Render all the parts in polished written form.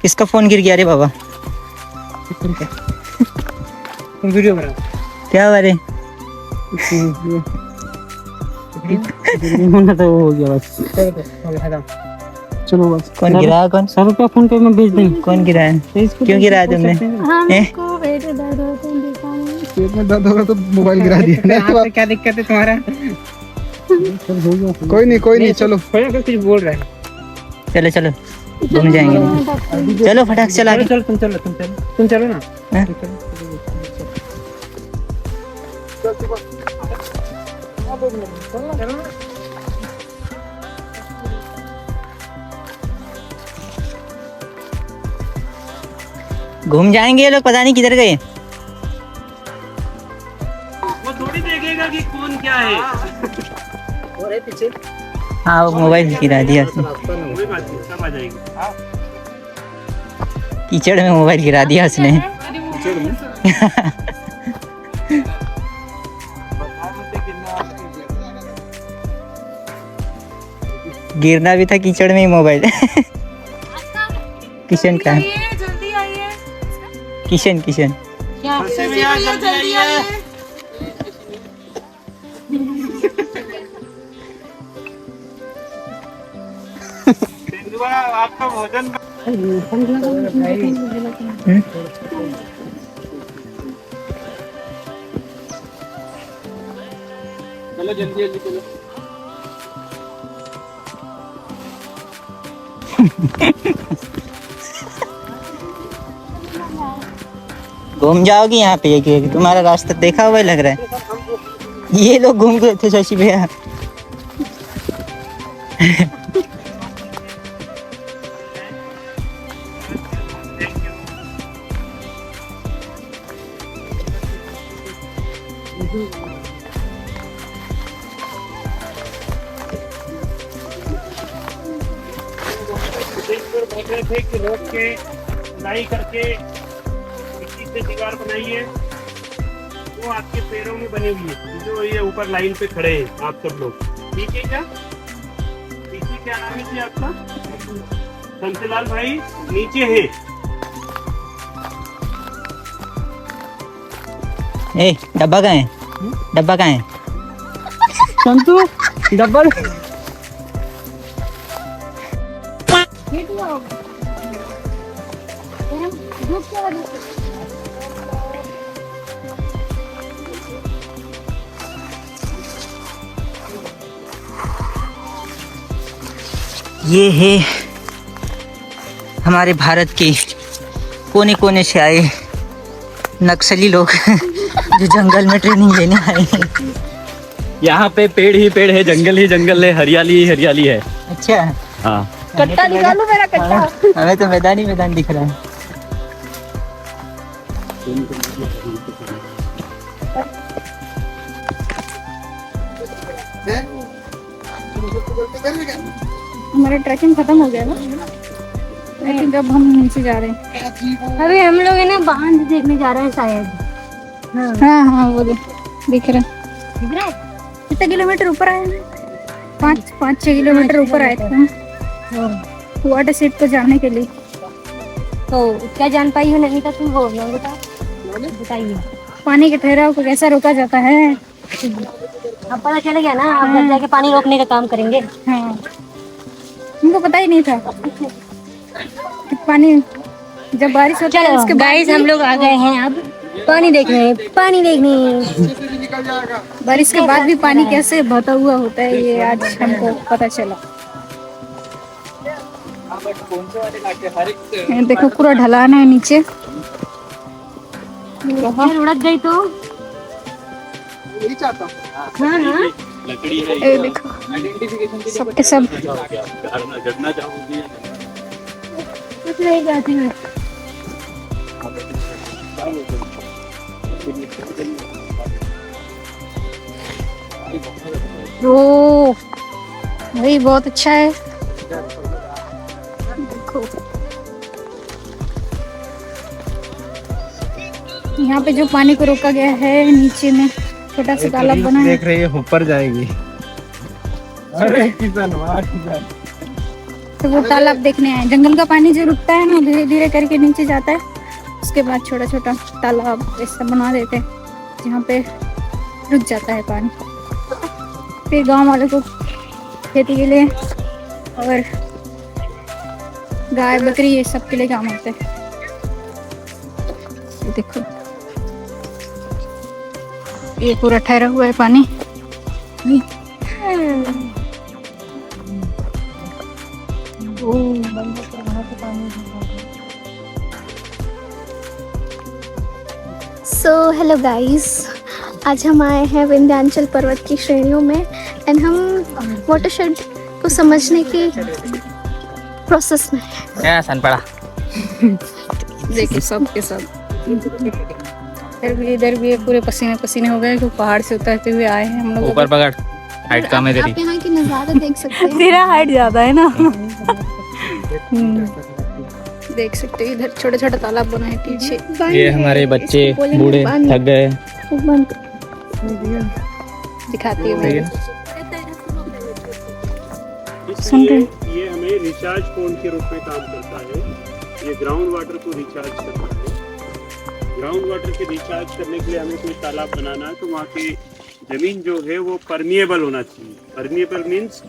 किसका फोन गिर गया रे बाबा? तुम वीडियो बना क्या हुआ रे? होना तो वो हो गया बस। चलो बस। कौन गिराया? कौन? 100 रुपया फोन पे में भेज देंगे। कौन गिराया? क्यों गिराया तुमने? हमको पेट दर्द होता है पेट में दर्द होगा तो मोबाइल गिरा दिया। आपसे क्या दिक्कत है तुम्हारा? कोई नहीं चलो। कुछ बोल रहा है। चलो चलो घूम जाएंगे। चलो फटाक से चला के। चलो तुम चलो ना। हाँ? घूम जाएंगे ये लोग, पता नहीं किधर गए। वो थोड़ी देखेगा कि कौन क्या है। और है पीछे। हाँ वो मोबाइल गिरा दिया उसने। कोई बात नहीं, सब आ जाएगी। कीचड़ में मोबाइल गिरा दिया उसने। गिरना भी था कीचड़ में ही मोबाइल। किशन का है। जल्दी आइए। किशन जल्दी आइए। आपका भोजन चलो जल्दी चलो। घूम जाओगी यहाँ पे? ये तुम्हारा रास्ता देखा हुआ लग रहा है। ये लोग घूम गए थे शशि भैया। थे कि रोक के खुदाई करके मिट्टी से दीवार बनाई है, वो आपके पैरों में बनी हुई है। जो ये ऊपर लाइन पे खड़े हैं आप सब लोग, ठीक है क्या? पीछे क्या नाम है जी आपका? शमशेलाल भाई नीचे है। ए डब्बा कहाँ है? डब्बा कहाँ है? संतु डब्बा ये है हमारे भारत के कोने कोने से आए नक्सली लोग जो जंगल में ट्रेनिंग लेने आए हैं। यहाँ पे पेड़ ही पेड़ है, जंगल ही जंगल है, हरियाली ही हरियाली है। अच्छा हाँ कट्टा निकालू मेरा कट्टा। हमें तो मैदान ही मैदान दिख रहा है। हमारा ट्रैकिंग खत्म हो गया ना, लेकिन जब हम नीचे जा रहे हैं अभी हम लोग है ना बांध देखने जा रहे हैं शायद। हाँ वो दिख रहा है। कितने किलोमीटर ऊपर आए हैं? 5-6 किलोमीटर ऊपर आए थे वाटर सीट को जाने के लिए। तो क्या जान पाई हो नहीं तो तुम बोल बताइए पानी के ठहराव को कैसा रोका जाता है? अब पता चल गया ना, अब घर जाके पानी रोकने का काम करेंगे। हाँ हमको पता ही नहीं था कि पानी जब बारिश होती है उसके गाइस हम लोग आ गए हैं अब पानी देखने। बारिश के बाद भी पानी कैसे बहता हुआ होता है ये आज हमको पता चला। ये देखो पूरा ढलान है नीचे। उड़क गई तो हाँ ये देखो सबके सब घटना चाहूंगी कुछ नहीं जाती है। ओ वही बहुत अच्छा है। देखो यहाँ पे जो पानी को रोका गया है नीचे में छोटा सा तालाब बना है। देख रही है ऊपर जाएगी। अरे किसान वाह किसान। तो वो तालाब देखने आए। जंगल का पानी जो रुकता है ना धीरे धीरे करके नीचे जाता है, उसके बाद छोटा छोटा तालाब ऐसा बना देते हैं जहाँ पे रुक जाता है पानी। फिर गांव वालों को खेती के लिए और गाय बकरी ये सब के लिए काम होते हैं। ये देखो ये पूरा ठहरा हुआ है पानी। सो हेलो गाइस, आज हम आए हैं विंध्याचल पर्वत की श्रेणियों में एंड हम वाटरशेड को समझने की प्रोसेस में हैं। क्या सन पड़ा देखिए सब के सब इधर भी पूरे पसीने पसीने हो गए, क्योंकि पहाड़ से उतरते हुए आए हैं हम लोग। ऊपर पकड़, हाइट कम है तेरी। आप यहाँ की नज़ारा देख सकते हैं। तेरा हाइट ज्यादा है ना। देख सकते हो इधर छोटा छोटा तालाब बना है पीछे। ये हमारे बच्चे बूढ़े थक गए। दिखाती हूँ इसलिए ये हमें रिचार्ज पॉइंट के रूप में काम करता है। ये ग्राउंड वाटर को रिचार्ज करता है। ग्राउंड वाटर के रिचार्ज करने के लिए हमें कोई तालाब बनाना है तो वहाँ की जमीन जो है वो परमिएबल होना चाहिए। परमिएबल मीन्स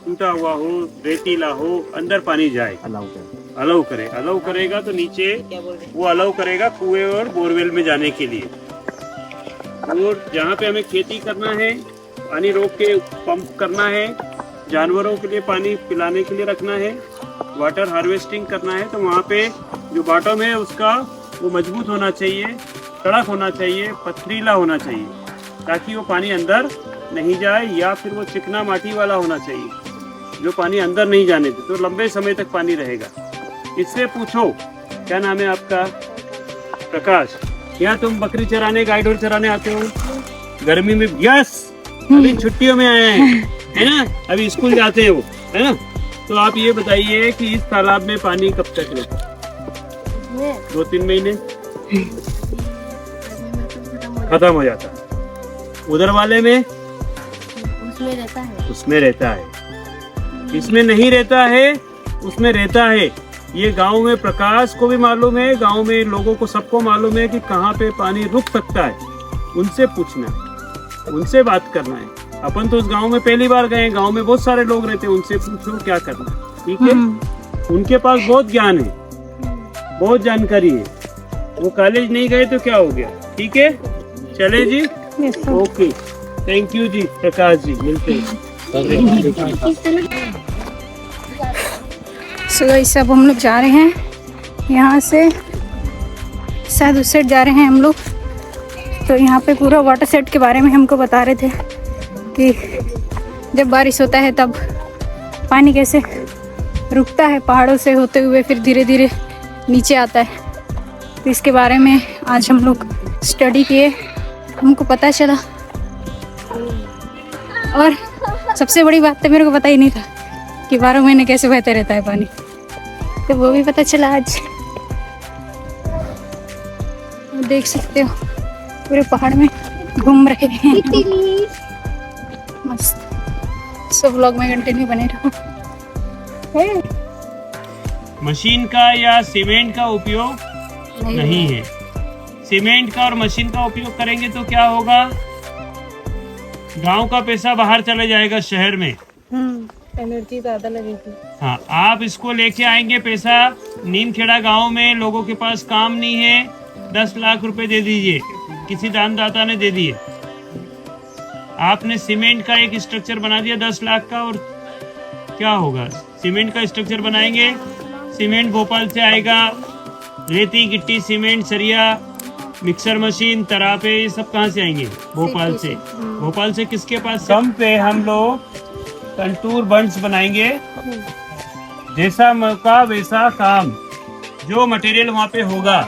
टूटा हुआ हो, रेतीला हो, अंदर पानी जाए, अलाउ करे। अलाउ करेगा तो नीचे वो अलाउ करेगा कुएं और बोरवेल में जाने के लिए। और जहाँ पे हमें खेती करना है, पानी रोक के पंप करना है, जानवरों के लिए पानी पिलाने के लिए रखना है, वाटर हार्वेस्टिंग करना है, तो वहाँ पे जो बॉटम है उसका वो मजबूत होना चाहिए, कड़क होना चाहिए, पथरीला होना चाहिए, ताकि वो पानी अंदर नहीं जाए, या फिर वो चिकना माटी वाला होना चाहिए जो पानी अंदर नहीं जाने दे, तो लंबे समय तक पानी रहेगा। इससे पूछो, क्या नाम है आपका? प्रकाश। क्या तुम बकरी चराने, गाय ढोर चराने आते हो गर्मी में? यस, अभी छुट्टियों में आए हैं, है ना, अभी स्कूल जाते हो, है ना। तो आप ये बताइए कि इस तालाब में पानी कब तक रहता? 2-3 महीने खत्म हो जाता। उधर वाले में उसमें रहता है, उसमें रहता है, इसमें नहीं रहता है, उसमें रहता है। ये गांव में प्रकाश को भी मालूम है, गांव में लोगों को सबको मालूम है कि कहाँ पे पानी रुक सकता है। उनसे पूछना है, उनसे बात करना है। अपन तो उस गांव में पहली बार गए, गांव में बहुत सारे लोग रहते हैं, उनसे पूछो क्या करना है, ठीक है। उनके पास बहुत ज्ञान है, बहुत जानकारी है। वो कॉलेज नहीं गए तो क्या हो गया, ठीक है। चले जी, ओके, थैंक यू जी प्रकाश जी, मिलते हैं। सो गाइस अब हम लोग जा रहे हैं यहाँ से, शायद उस साइड जा रहे हैं हम लोग। तो यहाँ पे पूरा वाटर सेट के बारे में हमको बता रहे थे कि जब बारिश होता है तब पानी कैसे रुकता है पहाड़ों से होते हुए, फिर धीरे धीरे नीचे आता है। तो इसके बारे में आज हम लोग स्टडी किए, हमको पता चला। और सबसे बड़ी बात तो मेरे को पता ही नहीं था कि 12 महीने कैसे बहते रहता है पानी, तो वो भी पता चला आज। देख सकते हो पूरे पहाड़ में घूम रहे हैं मस्त। सब व्लॉग में कंटिन्यू बने रहो। मशीन का या सीमेंट का उपयोग नहीं है। सीमेंट का और मशीन का उपयोग करेंगे तो क्या होगा, गांव का पैसा बाहर चला जाएगा शहर में, एनर्जी ज्यादा लगेगी। हाँ, आप इसको लेके आएंगे पैसा, नीमखेड़ा गांव में लोगों के पास काम नहीं है, 10 लाख रुपए दे दीजिए, किसी दानदाता ने दे दिए। आपने सीमेंट का एक स्ट्रक्चर बना दिया 10 लाख का, और क्या होगा, सीमेंट का स्ट्रक्चर बनाएंगे, सीमेंट भोपाल से आएगा, रेती गिट्टी सीमेंट सरिया मिक्सर मशीन तरापे ये सब कहाँ से आएंगे? भोपाल से। भोपाल से किसके पास? कम पे हम लोग कंटूर बंड्स बनाएंगे, जैसा मौका वैसा काम, जो मटेरियल वहाँ पे होगा।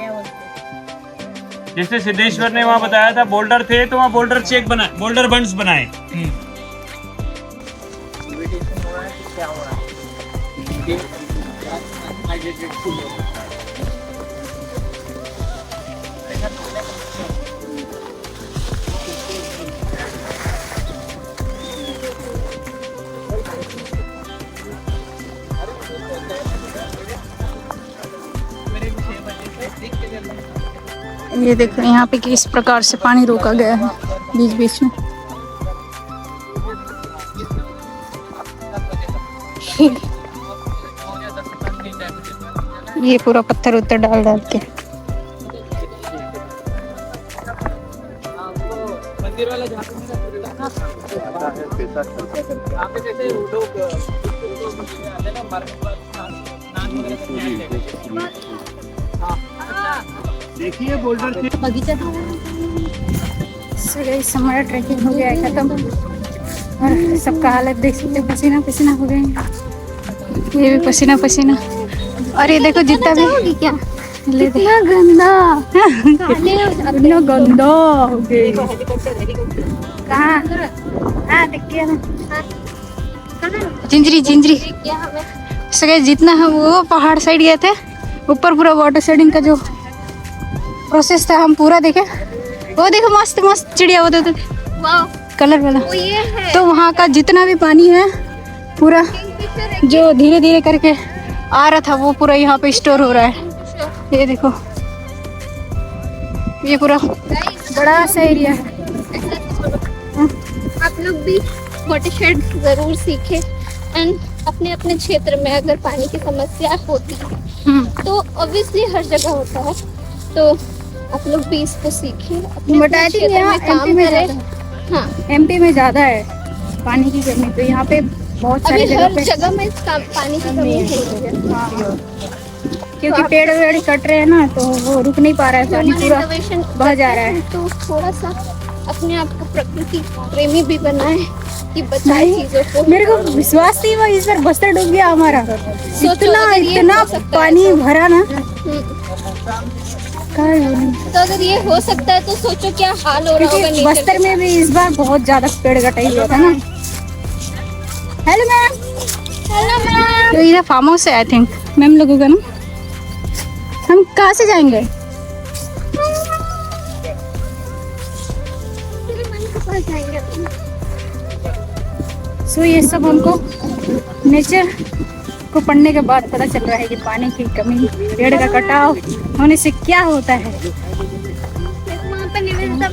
जैसे सिद्धेश्वर ने वहाँ बताया था बोल्डर थे, तो वहाँ बोल्डर चेक बनाए, बोल्डर बंड्स बनाए। ये देखो यहाँ पे किस प्रकार से पानी रोका गया है बीच बीच में। ये पूरा पत्थर उत्तर डाल डाल के। देखिए बोल्डर से बगीचा हमारा ट्रैकिंग हो गया है खत्म और सबका हालत देख सकते हो, पसीना पसीना हो गए। ये भी पसीना पसीना। और ये देखो जितना भी क्या ले दे। इतना गंदा इतना गंदा हो गया। कहाँ? हाँ दिख गया ना। Gingery gingery. क्या हमें सगे जितना हम वो पहाड़ साइड गए थे ऊपर, पूरा वाटर शेडिंग का जो प्रोसेस था हम पूरा देखे। वो देखो मस्त मस्त चिड़िया होते थे वाह कलर वाला। वो ये है तो वहाँ का जितना भी पानी है पूरा जो धीरे धीरे करके आ रहा था वो पूरा यहाँ पे स्टोर हो रहा है। ये देखो ये पूरा बड़ा सा एरिया है। आप लोग भी वाटरशेड जरूर सीखें एंड अपने अपने क्षेत्र में अगर पानी की समस्या होती है तो ऑब्वियसली हर जगह होता है, तो आप लोग भी इसको सीखें, अपने But I think क्षेत्र यहाँ में काम MP में करें। ज़्यादा हाँ एमपी में ज्यादा है पानी की कमी, तो यहाँ पे बहुत सारी अभी जगह हर पे जगह में पानी की कमी है। हाँ, क्योंकि पेड़ वेड़ कट रहे हैं ना तो वो रुक नहीं पा रहा है, पानी पूरा बह जा रहा है। तो थोड़ा सा अपने आप को प्रकृति प्रेमी भी बनाए कि बचाए चीजों को। मेरे को विश्वास नहीं हुआ इस बार बस्तर डूब गया हमारा। इतना अगर ये इतना हो सकता है पानी तो। भरा ना। तो अगर ये हो सकता है तो सोचो क्या हाल हो रहा होगा क्योंकि nature बस्तर के में भी इस बार बहुत ज्यादा पेड़ कटाई हुआ था ना। Hello ma'am. Hello ma'am. तो इधर फार्म हाउस है आई थिंक मैम लोगों का ना। हम कहाँ से जाएंगे? तेरे मन के पास जाएंगे अपन। सो ये सब हमको नेचर को पढ़ने के बाद पता चल रहा है कि पानी की कमी, पेड़ का कटाव होने से क्या होता है। वहाँ पे निवेदिता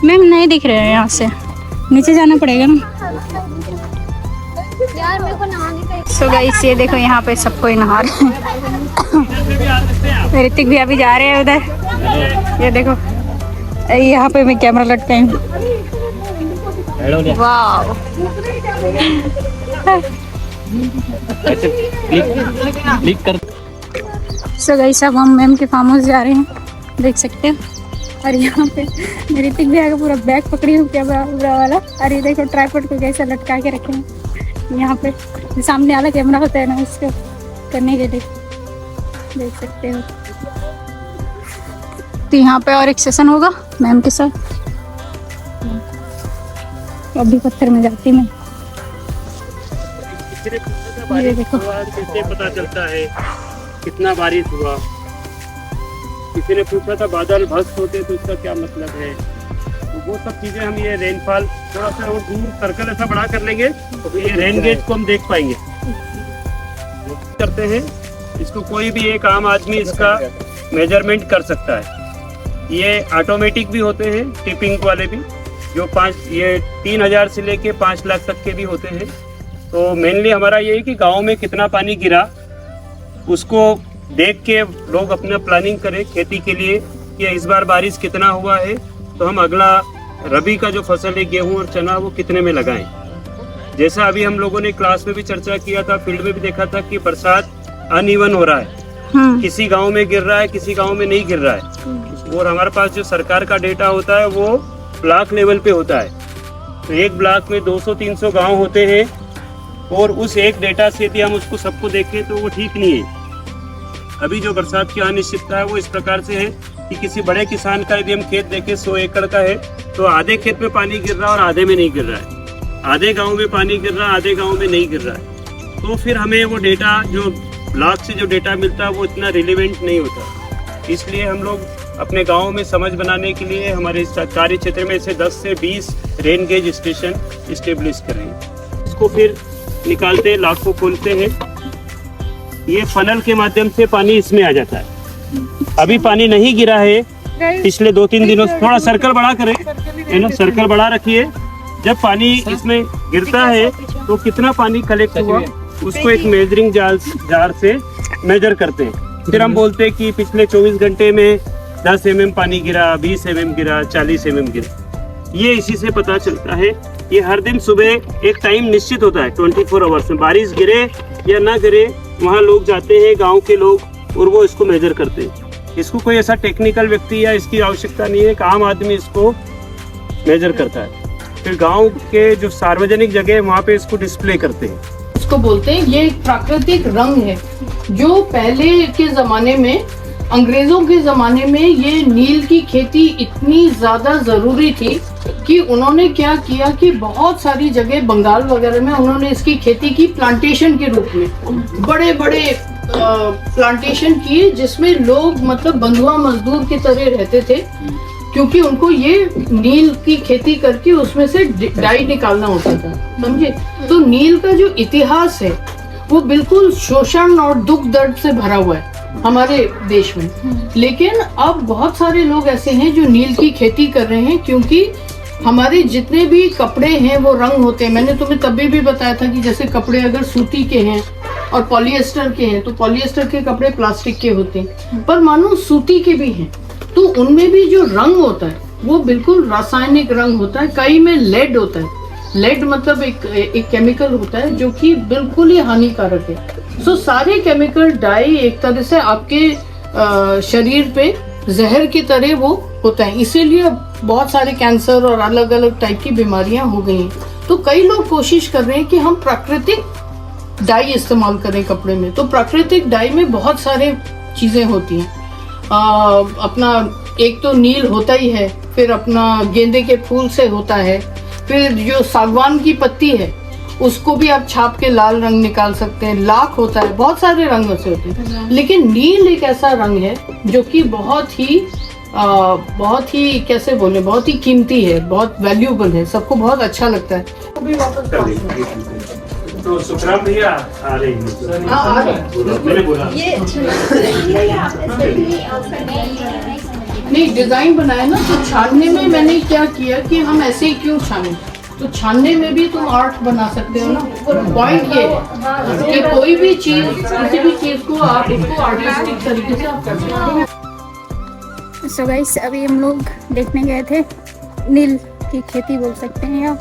मैम नहीं दिख रहे हैं यहाँ से, नीचे जाना पड़ेगा ना। यार मेरे को नहाने का सो गाइस ये देखो यहाँ पे सब कोई नहा रहे हैं। ऋतिक भी अभी जा रहे हैं उधर। ये देखो यहाँ पे मैं कैमरा लटकाई हूँ। वाह क्लिक कर। सो गाइस अब हम मैम के फार्म हाउस जा रहे हैं, देख सकते हैं। और यहाँ पे ऋतिक भी आगे पूरा बैग पकड़ी हूँ कैमरा वाला। और ये देखो ट्राइपॉड को कैसे लटका के रखे हैं यहाँ पे। सामने वाला कैमरा होता है ना उसको करने के लिए, देख सकते हो। तो यहाँ पे और एक सेशन होगा मैम के साथ। अभी पत्थर में जाती मैं। ये देखो कैसे पता चलता है कितना बारिश हुआ। किसी ने पूछा था बादल भस्त होते तो इसका क्या मतलब है। तो वो सब चीजें हम ये रेनफॉल थोड़ा सा और दूर सर्कल ऐसा बड़ा कर लेंगे तो ये रेन गेज को हम देख पाएंगे। करते हैं इसको, कोई भी एक आम आदमी इसका मेजरमेंट कर सकता है। ये ऑटोमेटिक भी होते हैं, टिपिंग वाले भी, जो 3,000 से लेके 5 लाख तक के भी होते हैं। तो मेनली हमारा ये है कि गांव में कितना पानी गिरा उसको देख के लोग अपना प्लानिंग करें खेती के लिए कि इस बार बारिश कितना हुआ है तो हम अगला रबी का जो फसल है गेहूं और चना वो कितने में लगाएं। जैसा अभी हम लोगों ने क्लास में भी चर्चा किया था, फील्ड में भी देखा था कि बरसात अनइवन हो रहा है। किसी गांव में गिर रहा है, किसी गांव में नहीं गिर रहा है। और हमारे पास जो सरकार का डेटा होता है वो ब्लॉक लेवल पे होता है। तो एक ब्लॉक में 200-300 गांव होते हैं और उस एक डेटा से यदि हम उसको सबको देखें तो वो ठीक नहीं है। अभी जो बरसात की अनिश्चितता है वो इस प्रकार से है कि किसी बड़े किसान का यदि हम खेत देखें 100 एकड़ का है तो आधे खेत में पानी गिर रहा है और आधे में नहीं गिर रहा है। आधे गांव में पानी गिर रहा है, आधे गांव में नहीं गिर रहा है। तो फिर हमें वो डेटा जो ब्लॉक से जो डेटा मिलता है वो इतना रिलेवेंट नहीं होता। इसलिए हम लोग अपने गाँव में समझ बनाने के लिए हमारे कार्य क्षेत्र में से 10 से 20 रेन गेज स्टेशन इस्टेब्लिश कर रहे हैं। इसको फिर निकालते हैं, लॉक को खोलते हैं, ये फनल के माध्यम से पानी इसमें आ जाता है। अभी पानी नहीं गिरा है पिछले 2-3 दिनों से। थोड़ा सर्कल बड़ा करें, सर्कल बड़ा रखिए। जब पानी इसमें गिरता है तो कितना पानी कलेक्ट हुआ उसको एक मेजरिंग जार से मेजर करते हैं। फिर हम बोलते हैं कि पिछले 24 घंटे में 10 mm पानी गिरा, 20 mm गिरा, 40 mm गिरा। ये इसी से पता चलता है। ये हर दिन सुबह एक टाइम निश्चित होता है 24 आवर्स में, बारिश गिरे या ना गिरे वहाँ लोग जाते हैं, गांव के लोग, और वो इसको मेजर करते हैं। इसको कोई ऐसा टेक्निकल व्यक्ति या इसकी आवश्यकता नहीं है, एक आम आदमी इसको मेजर करता है। फिर गांव के जो सार्वजनिक जगह है वहाँ पे इसको डिस्प्ले करते हैं। इसको बोलते हैं, ये एक प्राकृतिक रंग है जो पहले के जमाने में, अंग्रेजों के जमाने में ये नील की खेती इतनी ज्यादा जरूरी थी कि उन्होंने क्या किया कि बहुत सारी जगह बंगाल वगैरह में उन्होंने इसकी खेती की प्लांटेशन के रूप में, बड़े बड़े प्लांटेशन किए जिसमें लोग मतलब बंधुआ मजदूर की तरह रहते थे, क्योंकि उनको ये नील की खेती करके उसमें से डाई निकालना होता था, समझे। तो नील का जो इतिहास है वो बिल्कुल शोषण और दुख दर्द से भरा हुआ है हमारे देश में। लेकिन अब बहुत सारे लोग ऐसे हैं जो नील की खेती कर रहे हैं, क्योंकि हमारे जितने भी कपड़े हैं वो रंग होते हैं। मैंने तुम्हें तभी भी बताया था कि जैसे कपड़े अगर सूती के हैं और पॉलिएस्टर के हैं तो पॉलिएस्टर के कपड़े प्लास्टिक के होते हैं, पर मानो सूती के भी हैं तो उनमें भी जो रंग होता है वो बिल्कुल रासायनिक रंग होता है। कई में लेड होता है। लेड मतलब एक केमिकल होता है जो कि बिल्कुल ही हानिकारक है। सो सारे केमिकल डाई एक तरह से आपके शरीर पे जहर की तरह वो होता है, इसीलिए बहुत सारे कैंसर और अलग अलग टाइप की बीमारियां हो गई हैं। तो कई लोग कोशिश कर रहे हैं कि हम प्राकृतिक डाई इस्तेमाल करें कपड़े में। तो प्राकृतिक डाई में बहुत सारे चीजें होती हैं। अपना एक तो नील होता ही है, फिर अपना गेंदे के फूल से होता है, फिर जो सागवान की पत्ती है उसको भी आप छाप के लाल रंग निकाल सकते हैं, लाख होता है, बहुत सारे रंग से होते हैं। लेकिन नील एक ऐसा रंग है जो कि बहुत ही कैसे बोले, बहुत ही कीमती है, बहुत वैल्यूएबल है, सबको बहुत अच्छा लगता है। तो सुखराम भैया आ रहे हैं। आ रहे मैंने बोला नहीं, डिजाइन बनाया ना, तो छानने में मैंने क्या किया कि हम ऐसे ही क्यों छाने, तो छानने में भी तुम आर्ट बना सकते हो ना। पॉइंट ये है कि कोई भी चीज, किसी भी चीज को आप इसको आर्टिस्टिक तरीके से आप कर सकते हो। सो गाइस, अभी हम लोग देखने गए थे नील की खेती बोल सकते हैं, या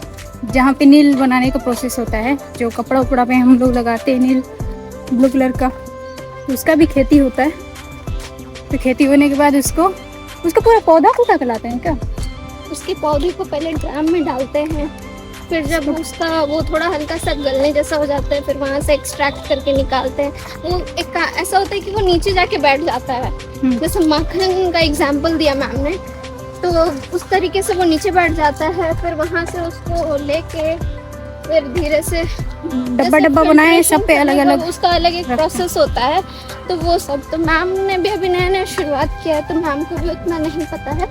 जहाँ पे नील बनाने का प्रोसेस होता है, जो कपड़ा उपड़ा पे हम लोग लगाते हैं नील ब्लू कलर का, उसका भी खेती होता है। तो खेती होने के बाद उसको पूरा पौधा को कहलाते हैं क्या? उसके पौधे को पहले ड्राम में डालते हैं, फिर जब उसका वो थोड़ा हल्का सा गलने जैसा हो जाता है फिर वहाँ से एक्सट्रैक्ट करके निकालते हैं। वो एक ऐसा होता है कि वो नीचे जाके बैठ जाता है, जैसे माखन का एग्जाम्पल दिया मैम ने, तो उस तरीके से वो नीचे बैठ जाता है। फिर वहाँ से उसको लेके फिर धीरे से डब्बा बनाए, सब पे अलग अलग उसका अलग एक प्रोसेस होता है। तो वो सब तो मैम ने भी अभी नया नया शुरुआत किया है, तो मैम को भी उतना नहीं पता है,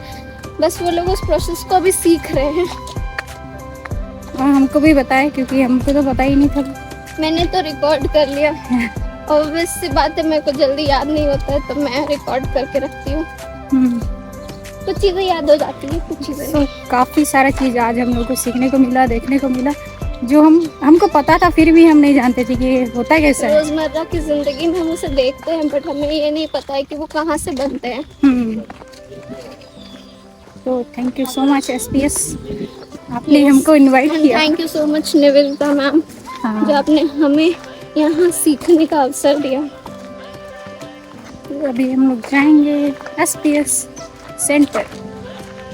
बस वो लोग उस प्रोसेस को भी सीख रहे हैं। और हमको भी बताया, क्योंकि हमको तो पता ही नहीं था। मैंने तो रिकॉर्ड कर लिया, ऑब्वियस सी बात है, मेरे को जल्दी याद नहीं होता है तो मैं रिकॉर्ड करके रखती हूँ। कुछ चीज़ें याद हो जाती है, कुछ चीज़ें तो काफ़ी सारा चीज़ आज हम लोग को सीखने को मिला, देखने को मिला, जो हमको पता था फिर भी हम नहीं जानते थे कि ये होता कैसा है। रोजमर्रा की जिंदगी में हम उसे देखते हैं, बट हमें ये नहीं पता है कि वो कहाँ से बनते हैं। तो thank you so much SPS, आपने हमको इनवाइट किया। Thank you so much Nivedita ma'am, जो आपने हमें यहाँ सीखने का अवसर दिया। तो अभी हम लोग जाएंगे SPS सेंटर।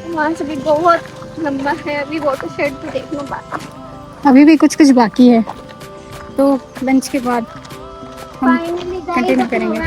वहाँ से भी बहुत लंबा है, अभी वाटर शेड भी देखना बाकी, अभी भी कुछ बाकी है, तो लंच के बाद हम फाइनली कंटिन्यू करेंगे।